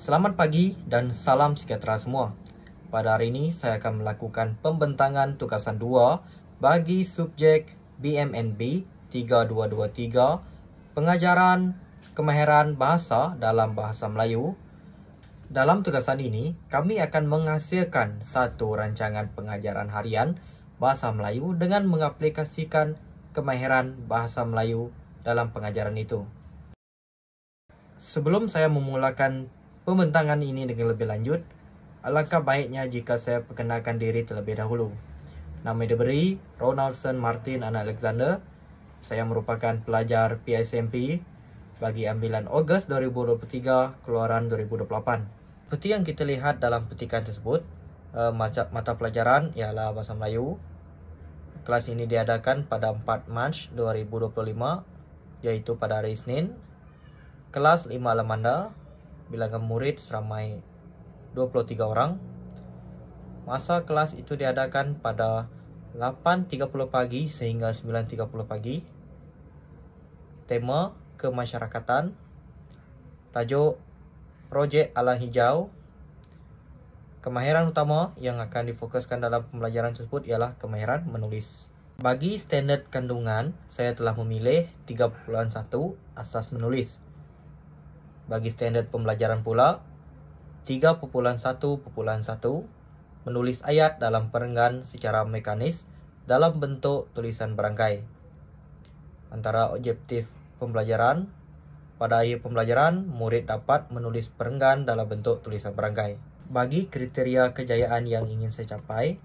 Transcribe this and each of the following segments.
Selamat pagi dan salam sejahtera semua. Pada hari ini saya akan melakukan pembentangan tugasan 2 bagi subjek BMNB 3223 pengajaran kemahiran bahasa dalam bahasa Melayu. Dalam tugasan ini, kami akan menghasilkan satu rancangan pengajaran harian bahasa Melayu dengan mengaplikasikan kemahiran bahasa Melayu dalam pengajaran itu. Sebelum saya memulakan pembentangan ini dengan lebih lanjut, alangkah baiknya jika saya perkenalkan diri terlebih dahulu. Nama diberi Ronaldson Martin Anak Alexander. Saya merupakan pelajar PSMP bagi ambilan Ogos 2023, keluaran 2028. Seperti yang kita lihat dalam petikan tersebut, mata pelajaran ialah bahasa Melayu. Kelas ini diadakan pada 4 Mac 2025, iaitu pada hari Isnin. Kelas 5 Alamanda, bilangan murid seramai 23 orang. Masa kelas itu diadakan pada 8.30 pagi sehingga 9.30 pagi. Tema kemasyarakatan. Tajuk projek alam hijau. Kemahiran utama yang akan difokuskan dalam pembelajaran tersebut ialah kemahiran menulis. Bagi standard kandungan, saya telah memilih 3.1 asas menulis. Bagi standard pembelajaran pula, 3.1.1 menulis ayat dalam perenggan secara mekanis dalam bentuk tulisan berangkai. Antara objektif pembelajaran, pada akhir pembelajaran, murid dapat menulis perenggan dalam bentuk tulisan berangkai. Bagi kriteria kejayaan yang ingin saya capai,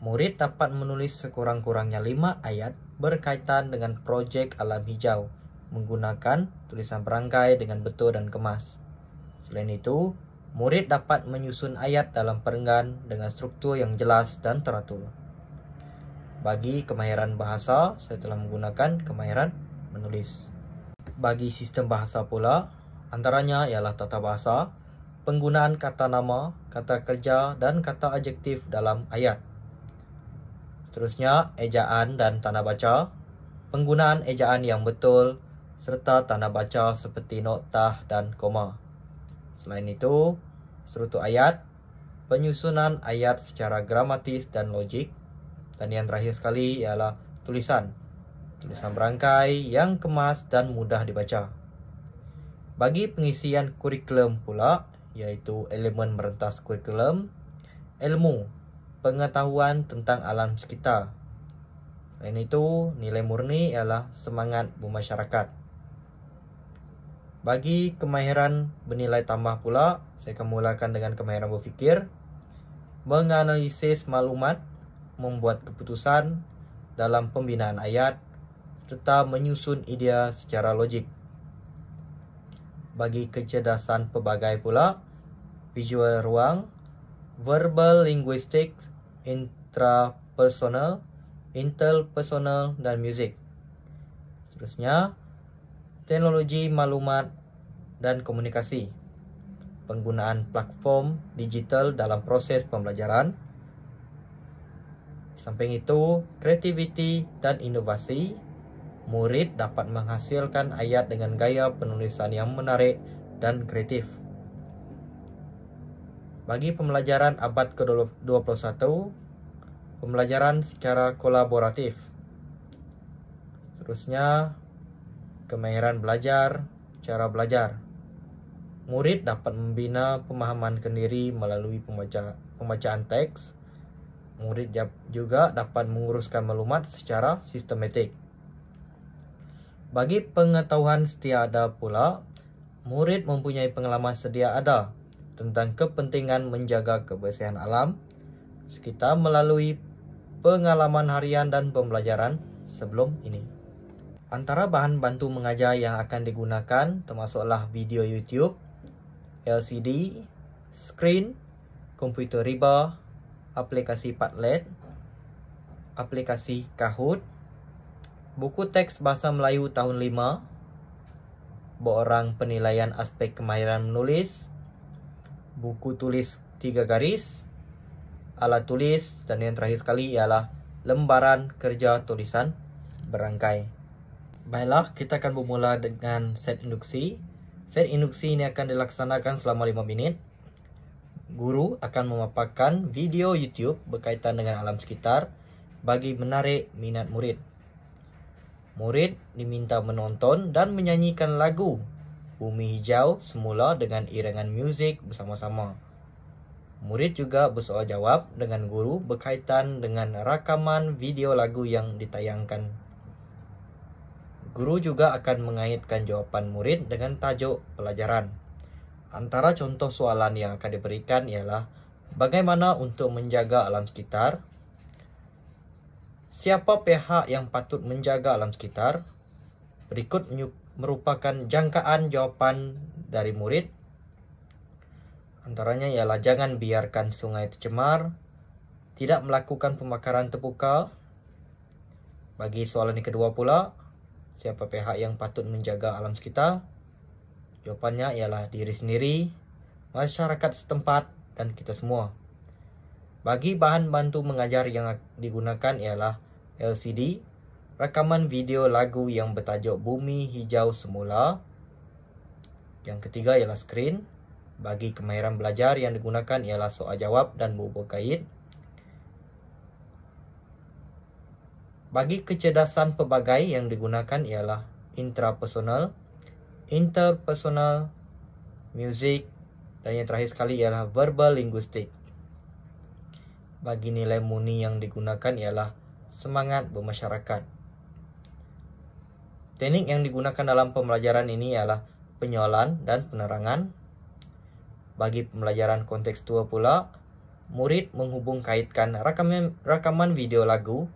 murid dapat menulis sekurang-kurangnya 5 ayat berkaitan dengan projek alam hijau menggunakan tulisan berangkai dengan betul dan kemas. Selain itu, murid dapat menyusun ayat dalam perenggan dengan struktur yang jelas dan teratur. Bagi kemahiran bahasa, saya telah menggunakan kemahiran menulis. Bagi sistem bahasa pula, antaranya ialah tata bahasa, penggunaan kata nama, kata kerja dan kata adjektif dalam ayat. Seterusnya, ejaan dan tanda baca, penggunaan ejaan yang betul serta tanda baca seperti noktah dan koma. Selain itu, struktur ayat, penyusunan ayat secara gramatis dan logik, dan yang terakhir sekali ialah tulisan berangkai yang kemas dan mudah dibaca. Bagi pengisian kurikulum pula, iaitu elemen merentas kurikulum, ilmu, pengetahuan tentang alam sekitar. Selain itu, nilai murni ialah semangat bermasyarakat. Bagi kemahiran bernilai tambah pula, saya akan mulakan dengan kemahiran berfikir, menganalisis maklumat, membuat keputusan dalam pembinaan ayat, serta menyusun idea secara logik. Bagi kecerdasan pelbagai pula, visual ruang, verbal linguistik, intrapersonal, interpersonal dan muzik. Seterusnya, teknologi maklumat dan komunikasi, penggunaan platform digital dalam proses pembelajaran. Di samping itu, kreativiti dan inovasi, murid dapat menghasilkan ayat dengan gaya penulisan yang menarik dan kreatif. Bagi pembelajaran abad ke-21, pembelajaran secara kolaboratif. Seterusnya, kemahiran belajar, cara belajar. Murid dapat membina pemahaman kendiri melalui pembacaan teks. Murid juga dapat menguruskan maklumat secara sistematik. Bagi pengetahuan sedia ada pula, murid mempunyai pengalaman sedia ada tentang kepentingan menjaga kebersihan alam sekitar melalui pengalaman harian dan pembelajaran sebelum ini. Antara bahan bantu mengajar yang akan digunakan termasuklah video YouTube, LCD, skrin, komputer riba, aplikasi Padlet, aplikasi Kahoot, buku teks bahasa Melayu tahun 5, borang penilaian aspek kemahiran menulis, buku tulis 3 garis, alat tulis, dan yang terakhir sekali ialah lembaran kerja tulisan berangkai. Baiklah, kita akan bermula dengan set induksi. Set induksi ini akan dilaksanakan selama 5 menit. Guru akan memaparkan video YouTube berkaitan dengan alam sekitar bagi menarik minat murid. Murid diminta menonton dan menyanyikan lagu Bumi Hijau Semula dengan iringan muzik bersama-sama. Murid juga bersoal jawab dengan guru berkaitan dengan rakaman video lagu yang ditayangkan. Guru juga akan mengaitkan jawapan murid dengan tajuk pelajaran. Antara contoh soalan yang akan diberikan ialah bagaimana untuk menjaga alam sekitar? Siapa pihak yang patut menjaga alam sekitar? Berikut merupakan jangkaan jawapan dari murid. Antaranya ialah jangan biarkan sungai tercemar, tidak melakukan pembakaran terbuka. Bagi soalan yang kedua pula, siapa pihak yang patut menjaga alam sekitar? Jawapannya ialah diri sendiri, masyarakat setempat, dan kita semua. Bagi bahan bantu mengajar yang digunakan ialah LCD, rakaman video lagu yang bertajuk Bumi Hijau Semula. Yang ketiga ialah skrin. Bagi kemahiran belajar yang digunakan ialah soal jawab dan buku kait. Bagi kecerdasan pelbagai yang digunakan ialah intrapersonal, interpersonal, music, dan yang terakhir sekali ialah verbal linguistik. Bagi nilai murni yang digunakan ialah semangat bermasyarakat. Teknik yang digunakan dalam pembelajaran ini ialah penyoalan dan penerangan. Bagi pembelajaran kontekstual pula, murid menghubung kaitkan rakaman video lagu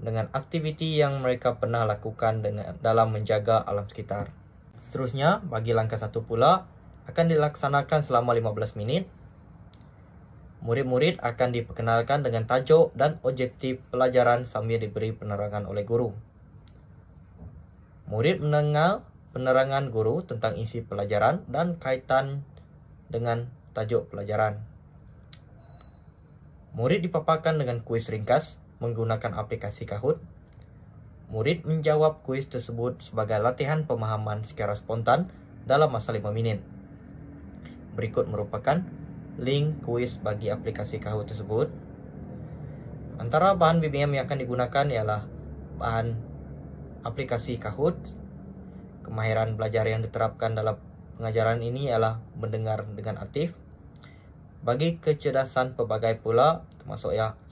dengan aktiviti yang mereka pernah lakukan dalam menjaga alam sekitar. Seterusnya, bagi langkah 1 pula, akan dilaksanakan selama 15 menit. Murid-murid akan diperkenalkan dengan tajuk dan objektif pelajaran sambil diberi penerangan oleh guru. Murid mendengar penerangan guru tentang isi pelajaran dan kaitan dengan tajuk pelajaran. Murid dipaparkan dengan kuis ringkas menggunakan aplikasi Kahoot. Murid menjawab kuis tersebut sebagai latihan pemahaman secara spontan dalam masa 5 minit. Berikut merupakan link kuis bagi aplikasi Kahoot tersebut. Antara bahan BBM yang akan digunakan ialah bahan aplikasi Kahoot. Kemahiran belajar yang diterapkan dalam pengajaran ini ialah mendengar dengan aktif. Bagi kecerdasan pelbagai pula,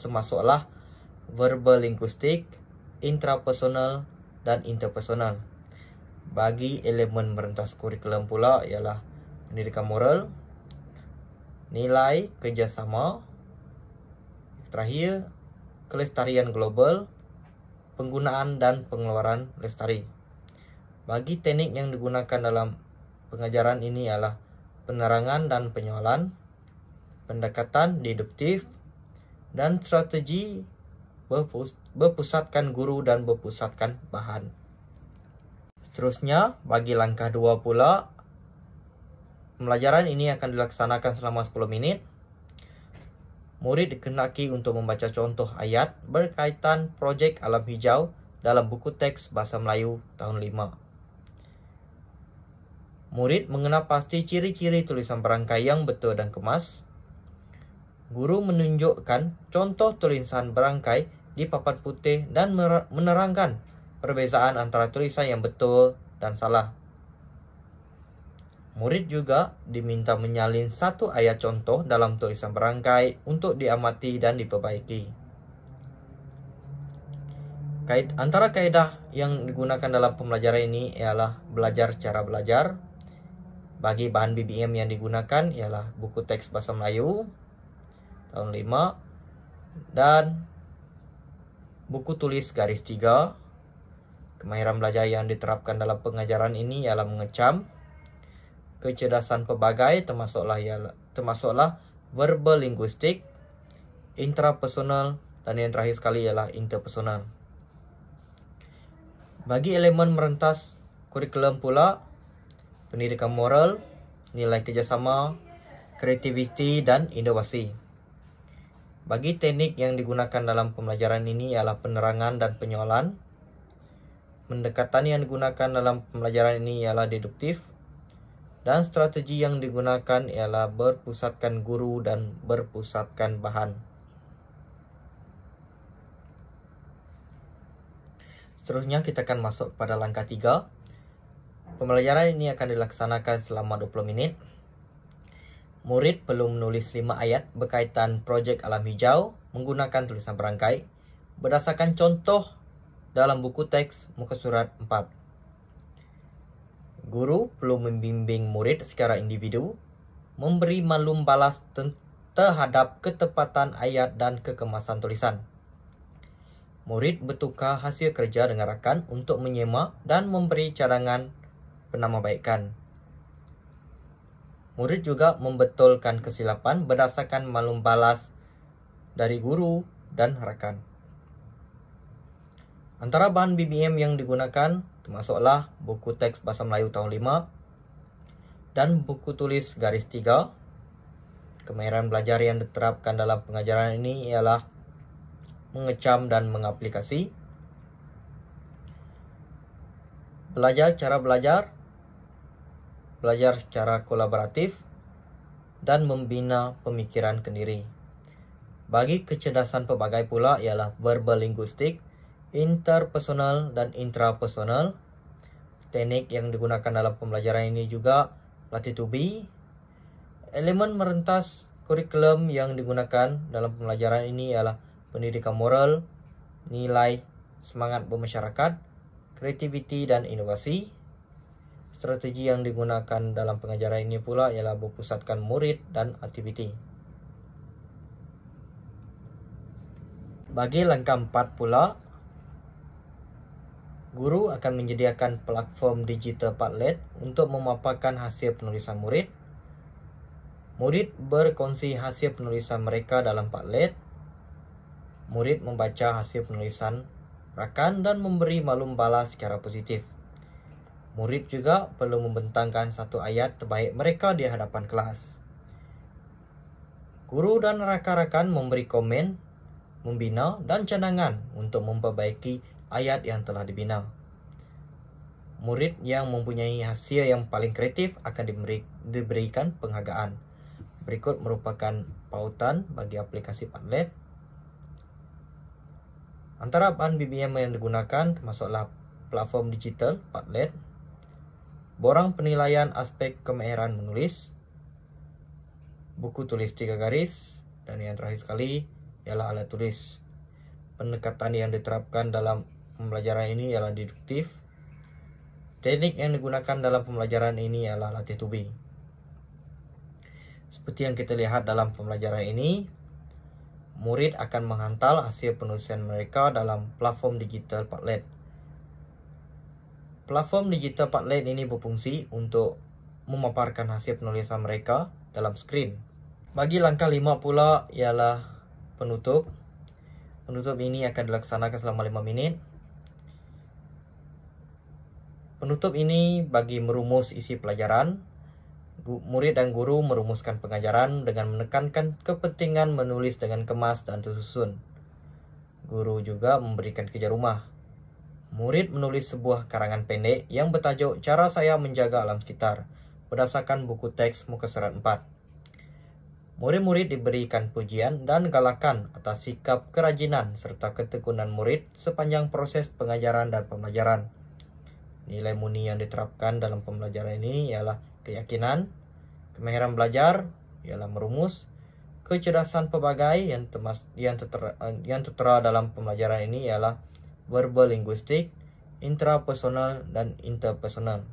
termasuklah verbal linguistik, intrapersonal, dan interpersonal. Bagi elemen merentas kurikulum pula ialah pendidikan moral, nilai kerjasama, terakhir kelestarian global, penggunaan dan pengeluaran lestari. Bagi teknik yang digunakan dalam pengajaran ini ialah penerangan dan penyoalan, pendekatan deduktif, dan strategi berpusatkan guru dan berpusatkan bahan. Seterusnya, bagi langkah 2 pula, pembelajaran ini akan dilaksanakan selama 10 menit. Murid dikehendaki untuk membaca contoh ayat berkaitan projek alam hijau dalam buku teks Bahasa Melayu tahun 5. Murid mengenal pasti ciri-ciri tulisan berangkai yang betul dan kemas. Guru menunjukkan contoh tulisan berangkai di papan putih dan menerangkan perbezaan antara tulisan yang betul dan salah. Murid juga diminta menyalin 1 ayat contoh dalam tulisan berangkai untuk diamati dan diperbaiki. Antara kaedah yang digunakan dalam pembelajaran ini ialah belajar cara belajar. Bagi bahan BBM yang digunakan ialah buku teks Bahasa Melayu tahun 5 dan buku tulis garis 3. Kemahiran belajar yang diterapkan dalam pengajaran ini ialah mengecam. Kecerdasan pelbagai termasuklah verbal linguistik, intrapersonal, dan yang terakhir sekali ialah interpersonal. Bagi elemen merentas kurikulum pula, pendidikan moral, nilai kerjasama, kreativiti, dan inovasi. Bagi teknik yang digunakan dalam pembelajaran ini ialah penerangan dan penyoalan. Pendekatan yang digunakan dalam pembelajaran ini ialah deduktif. Dan strategi yang digunakan ialah berpusatkan guru dan berpusatkan bahan. Seterusnya kita akan masuk pada langkah 3. Pembelajaran ini akan dilaksanakan selama 20 minit. Murid perlu menulis 5 ayat berkaitan projek alam hijau menggunakan tulisan berangkai berdasarkan contoh dalam buku teks muka surat 4. Guru perlu membimbing murid secara individu, memberi maklum balas terhadap ketepatan ayat dan kekemasan tulisan. Murid bertukar hasil kerja dengan rakan untuk menyemak dan memberi cadangan penambahbaikan. Murid juga membetulkan kesilapan berdasarkan maklum balas dari guru dan rakan. Antara bahan BBM yang digunakan termasuklah buku teks Bahasa Melayu tahun 5 dan buku tulis garis 3. Kemahiran belajar yang diterapkan dalam pengajaran ini ialah mengecam dan mengaplikasi. Belajar cara belajar secara kolaboratif, dan membina pemikiran kendiri. Bagi kecerdasan pelbagai pula ialah verbal linguistik, interpersonal dan intrapersonal. Teknik yang digunakan dalam pembelajaran ini juga latih to be. Elemen merentas kurikulum yang digunakan dalam pembelajaran ini ialah pendidikan moral, nilai, semangat bermasyarakat, kreativiti dan inovasi. Strategi yang digunakan dalam pengajaran ini pula ialah berpusatkan murid dan aktiviti. Bagi langkah 4 pula, guru akan menyediakan platform digital Padlet untuk memaparkan hasil penulisan murid. Murid berkongsi hasil penulisan mereka dalam Padlet. Murid membaca hasil penulisan rakan dan memberi maklum balas secara positif. Murid juga perlu membentangkan satu ayat terbaik mereka di hadapan kelas. Guru dan rakan-rakan memberi komen, membina dan cadangan untuk memperbaiki ayat yang telah dibina. Murid yang mempunyai hasil yang paling kreatif akan diberikan penghargaan. Berikut merupakan pautan bagi aplikasi Padlet. Antara bahan BBM yang digunakan termasuklah platform digital Padlet, borang penilaian aspek kemahiran menulis, buku tulis 3 garis, dan yang terakhir sekali ialah alat tulis. Pendekatan yang diterapkan dalam pembelajaran ini ialah deduktif. Teknik yang digunakan dalam pembelajaran ini ialah latih to be. Seperti yang kita lihat dalam pembelajaran ini, murid akan menghantar hasil penulisan mereka dalam platform digital Padlet. Platform digital Padlet ini berfungsi untuk memaparkan hasil penulisan mereka dalam skrin. Bagi langkah 5 pula ialah penutup. Penutup ini akan dilaksanakan selama 5 minit. Penutup ini bagi merumus isi pelajaran. Murid dan guru merumuskan pengajaran dengan menekankan kepentingan menulis dengan kemas dan tersusun. Guru juga memberikan kerja rumah. Murid menulis sebuah karangan pendek yang bertajuk Cara Saya Menjaga Alam Sekitar berdasarkan buku teks muka surat 4. Murid-murid diberikan pujian dan galakan atas sikap kerajinan serta ketekunan murid sepanjang proses pengajaran dan pembelajaran. Nilai murni yang diterapkan dalam pembelajaran ini ialah keyakinan, kemahiran belajar ialah merumus, kecerdasan pelbagai yang tertera dalam pembelajaran ini ialah verbal linguistik, intrapersonal dan interpersonal.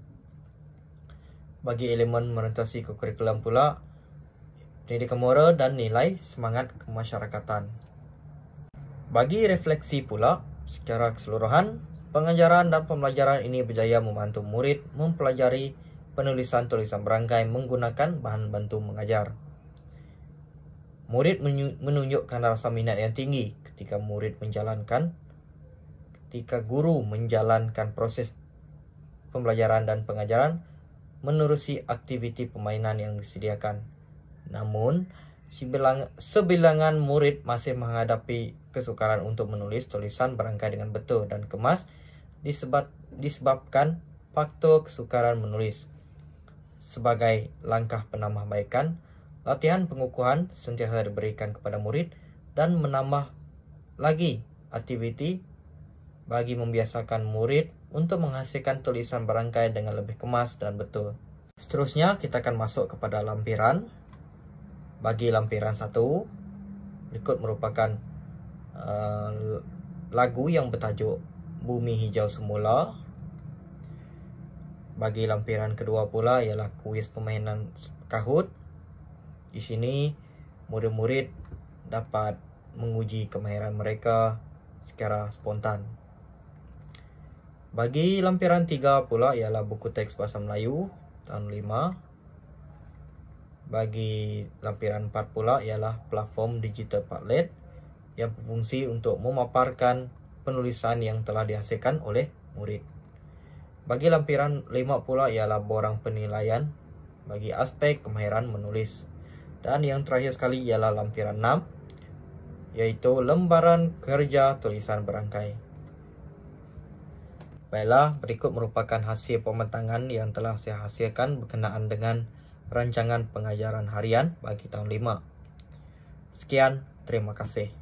Bagi elemen merentasi kurikulum pula, pendidikan moral dan nilai semangat kemasyarakatan. Bagi refleksi pula, secara keseluruhan, pengajaran dan pembelajaran ini berjaya membantu murid mempelajari penulisan tulisan berangkai menggunakan bahan bantu mengajar. Murid menunjukkan rasa minat yang tinggi ketika guru menjalankan proses pembelajaran dan pengajaran menerusi aktiviti permainan yang disediakan. Namun, sebilangan murid masih menghadapi kesukaran untuk menulis tulisan berangkai dengan betul dan kemas disebabkan faktor kesukaran menulis. Sebagai langkah penambahbaikan, latihan pengukuhan sentiasa diberikan kepada murid dan menambah lagi aktiviti bagi membiasakan murid untuk menghasilkan tulisan berangkai dengan lebih kemas dan betul. Seterusnya kita akan masuk kepada lampiran. Bagi lampiran 1, berikut merupakan lagu yang bertajuk Bumi Hijau Semula. Bagi lampiran kedua pula ialah kuis permainan Kahoot. Di sini murid-murid dapat menguji kemahiran mereka secara spontan. Bagi lampiran 3 pula ialah buku teks bahasa Melayu tahun 5. Bagi lampiran 4 pula ialah platform digital Padlet yang berfungsi untuk memaparkan penulisan yang telah dihasilkan oleh murid. Bagi lampiran 5 pula ialah borang penilaian bagi aspek kemahiran menulis. Dan yang terakhir sekali ialah lampiran 6, iaitu lembaran kerja tulisan berangkai. Baiklah, berikut merupakan hasil pematangan yang telah saya hasilkan berkenaan dengan rancangan pengajaran harian bagi tahun 5. Sekian, terima kasih.